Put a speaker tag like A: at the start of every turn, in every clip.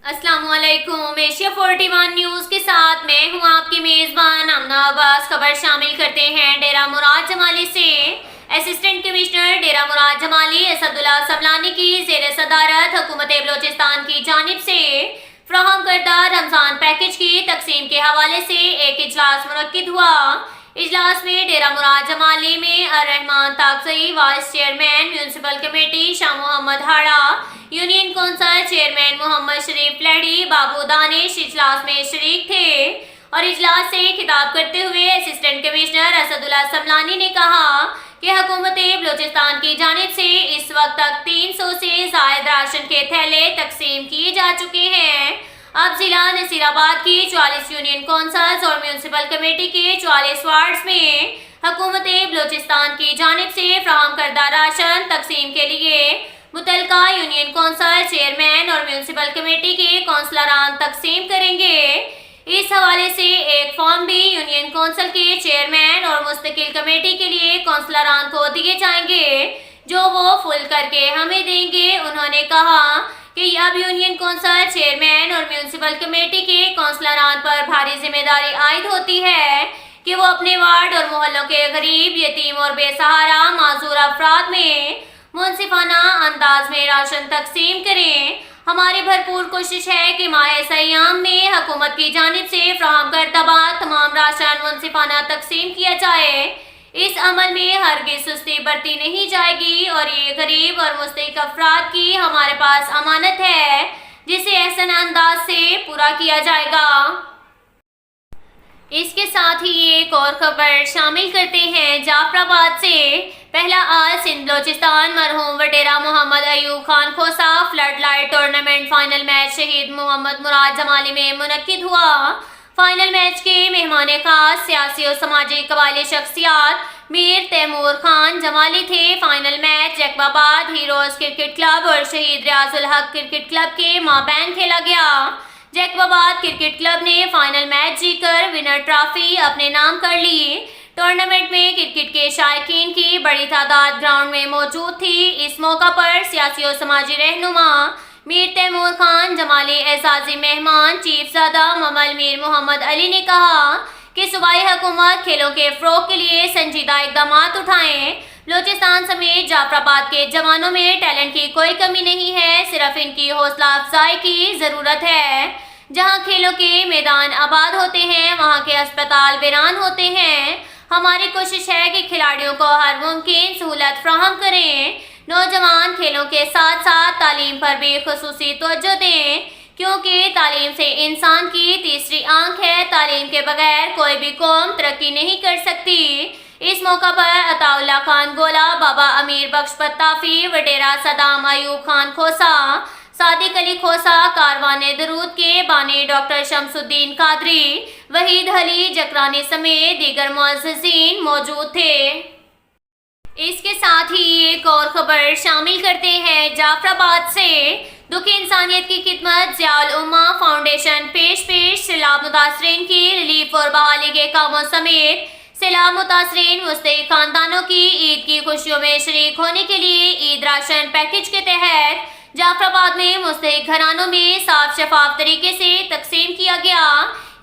A: अस्सलाम वालेकुम। Asia 41 news के साथ मैं हूं आपकी मेजबान आमना अब्बास। खबर शामिल करते हैं डेरा मुराद जमाली से। असिस्टेंट कमिश्नर डेरा मुराद जमाली असदुल्ला सबलानी की ज़ेर सदारत हुकूमत बलोचिस्तान की जानिब से फ्राहम करदा रमजान पैकेज की तकसीम के हवाले से एक इजलास मुनक्किद हुआ। इजलास में डेरा मुराद जमाली में Arrahman Takzai vice chairman municipal committee Shah Mohammad Hara, union council chairman Mohammad Sharif Lehri, Babu Danish इजलास में शरीक थे। और इजलास से खिताब करते हुए असिस्टेंट कमिश्नर असदुल्ला सबलानी ने कहा कि हुकूमत बलोचिस्तान की जानिब से इस वक्त तक 300 से ज़ायद राशन के थैले तकसीम किए जा चुके हैं। अब जिला नसीराबाद की 44 यूनियन कौंसल्स और म्यूनसिपल कमेटी के 44 वार्ड्स में हुकूमत बलोचिस्तान की जानिब से फ्राहम करदा राशन तकसीम के लिए मुतलका यूनियन कौंसल चेयरमैन और म्यूनसिपल कमेटी के कौंसलरान तकसीम करेंगे। इस हवाले से एक फॉर्म भी यूनियन कौंसल के चेयरमैन और मुस्तकिल कमेटी के लिए कौंसलरान को दिए जाएंगे, जो वो फुल करके हमें देंगे। उन्होंने कहा कि अब यूनियन कौंसल चेयरमैन और म्यूनसिपल कमेटी के कौंसलरान पर भारी जिम्मेदारी आयद होती है कि वो अपने वार्ड और मोहल्लों के गरीब, यतीम और बेसहारा माजूर अफराद में मुनसिफाना अंदाज में राशन तकसीम करें। हमारी भरपूर कोशिश है कि माह सयाम में हुकूमत की जानिब से फ्राहम करदा तमाम राशन मुनसिफाना तकसीम किया जाए। इस अमल में हरगिज़ सुस्ती बरती नहीं जाएगी और ये गरीब और मुस्तहिक अफराद की हमारे पास अमानत है, जिसे एहसन अंदाज से पूरा किया जाएगा। इसके साथ ही एक और खबर शामिल करते हैं जाफराबाद से। पहला आज सिंध बलोचिस्तान मरहूम Wadera Mohammad Ayub Khan Khosa floodlight tournament final match Shaheed Mohammad मुराद जमाली में मुनक्किद हुआ। फाइनल मैच के मेहमान खास सियासी और समाजी कबायली शख्सियात मीर तैमूर खान जमाली थे। Final match Jacobabad heroes cricket club और शहीद रियाजुल हक क्रिकेट क्लब के माबैन खेला गया। जैकबाबाद क्रिकेट क्लब ने फाइनल मैच जीतकर विनर ट्रॉफी अपने नाम कर ली। टूर्नामेंट में क्रिकेट के शायकीन की बड़ी तादाद ग्राउंड में मौजूद थी। इस मौका पर सियासी और समाजी रहनुमा मीर तैमूर खान जमाली एजाजी मेहमान चीफ ज़ादा ममल मीर मोहम्मद अली ने कहा कि सूबाई हुकूमत खेलों के फ़रोग़ के लिए संजीदा इक़दाम उठाएं। बलोचिस्तान समेत जाफराबाद के जवानों में टैलेंट की कोई कमी नहीं है, सिर्फ इनकी हौसला अफजाई की ज़रूरत है। जहां खेलों के मैदान आबाद होते हैं, वहां के अस्पताल वीरान होते हैं। हमारी कोशिश है कि खिलाड़ियों को हर मुमकिन सहूलत फ्राहम करें। नौजवान खेलों के साथ साथ तालीम पर भी खुसूसी तवज्जो दें, क्योंकि तालीम से इंसान की तीसरी आंख है। तालीम के बगैर कोई भी कौम तरक्की नहीं कर सकती। इस मौका पर अताउल्ला खान गोला, बाबा अमीर बख्श पत्ताफी, वडेरा सदाम अयूब खान खोसा, सादिक अली खोसा, कारवाने दरूद के बानी डॉक्टर शमसुद्दीन कादरी, वहीद अली जकरानी समेत दीगर मुअज़्ज़िज़ीन मौजूद थे। इसके साथ ही एक और खबर शामिल करते हैं जाफराबाद से। दुखी इंसानियत की खिदमत ज़ियाउल उम्मा फाउंडेशन पेश सैलाब मुतासरीन की रिलीफ और बहाली के कामों समेत सैलाब मुतासरीन मुस्तहिक खानदानों की ईद की खुशियों में शरीक होने के लिए ईद राशन पैकेज के तहत जाफराबाद में मुस्तहिक घरानों में साफ शफाफ तरीके से तकसीम किया गया।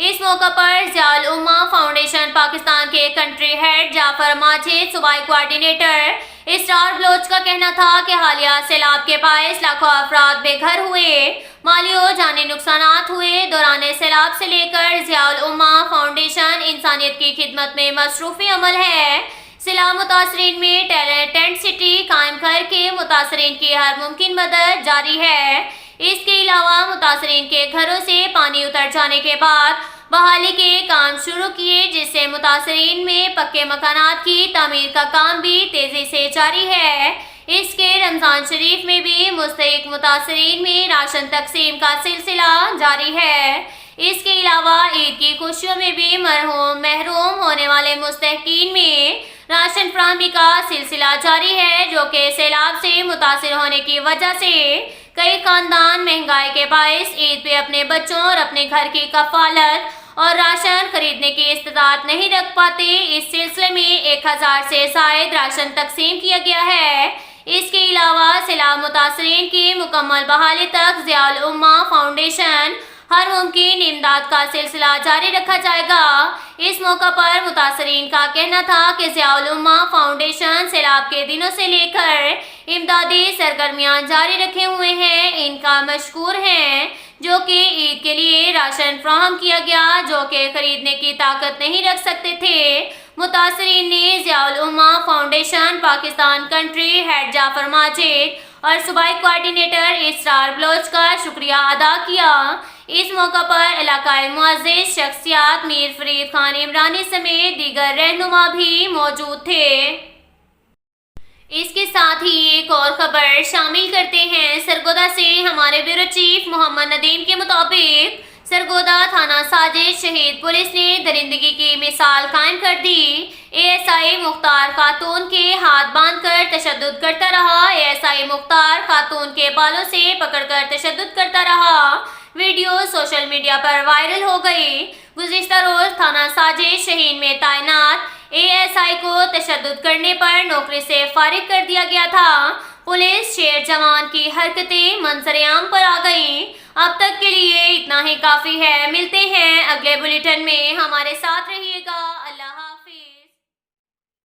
A: इस मौका पर ज़ियाउल उम्मा फाउंडेशन पाकिस्तान के कंट्री हेड जाफर माजिद, सूबाई कोऑर्डिनेटर इसरार बलोच का कहना था कि हालिया सैलाब के बायस लाखों अफराद बेघर हुए, माली और जानी नुकसानात हुए। दौरान सैलाब से लेकर ज़ियाउल उम्मा फाउंडेशन इंसानियत की खिदमत में मसरूफ़ी अमल है। सैलाब मुतासरीन में टेंट सिटी कायम करके मुतासरीन की हर मुमकिन मदद जारी है। इसके अलावा मुतासरीन के घरों से पानी उतर जाने के बाद बहाली के काम शुरू किए, जिससे मुतासरीन में पक्के मकानात की तामीर का काम भी तेजी से जारी है। इसके रमज़ान शरीफ में भी मुस्तहिक मुतासरीन में राशन तकसीम का सिलसिला जारी है। इसके अलावा ईद की खुशियों में भी महरूम होने वाले मुस्तहिकीन में राशन फराहमी का सिलसिला जारी है, जो कि सैलाब से मुतासिर होने की वजह से कई खानदान महंगाई के बायस ईद पे अपने बच्चों और अपने घर की कफालत और राशन खरीदने की इस्तेताअत नहीं रख पाते। इस सिलसिले में 1000 से ज़ायद राशन तकसीम किया गया है। اس کے علاوہ سیلاب متاثرین کی مکمل بحالی تک ضیاء الامہ فاؤنڈیشن ہر ممکن امداد کا سلسلہ جاری رکھا جائے گا۔ اس موقع پر متاثرین کا کہنا تھا کہ ضیاء الامہ فاؤنڈیشن سیلاب کے دنوں سے لے کر امدادی سرگرمیاں جاری رکھے ہوئے ہیں، ان کا مشکور ہیں، جو کہ عید کے لیے راشن فراہم کیا گیا جو کہ خریدنے کی طاقت نہیں رکھ سکتے تھے۔ متاثرین نے Zia Ulummah foundation Pakistan country head Jafar Majid اور صوبائی کوارڈینیٹر اسرار بلوچ کا شکریہ ادا کیا۔ اس موقع پر علاقائی معزز شخصیات میر فرید خان عمرانی سمیت دیگر رہنما بھی موجود تھے۔ اس کے ساتھ ہی ایک اور خبر شامل کرتے ہیں۔ سرگودا سے ہمارے بیورو چیف محمد ندیم کے مطابق سرگودا تھانہ ساجد شہید پولیس نے درندگی کی مثال قائم کر دی۔ اے ایس آئی مختار خاتون کے ہاتھ باندھ کر تشدد کرتا رہا۔ اے ایس آئی مختار خاتون کے بالوں سے پکڑ کر تشدد کرتا رہا۔ ویڈیو سوشل میڈیا پر وائرل ہو گئی۔ گزشتہ روز تھانہ ساجد شہید میں تعینات اے ایس آئی کو تشدد کرنے پر نوکری سے فارغ کر دیا گیا تھا۔ پولیس شیر جوان کی حرکتیں منظر عام پر آ گئیں۔ اب تک کے لیے اتنا ہی کافی ہے۔ ملتے ہیں اگلے بلیٹن میں، ہمارے ساتھ رہیے گا۔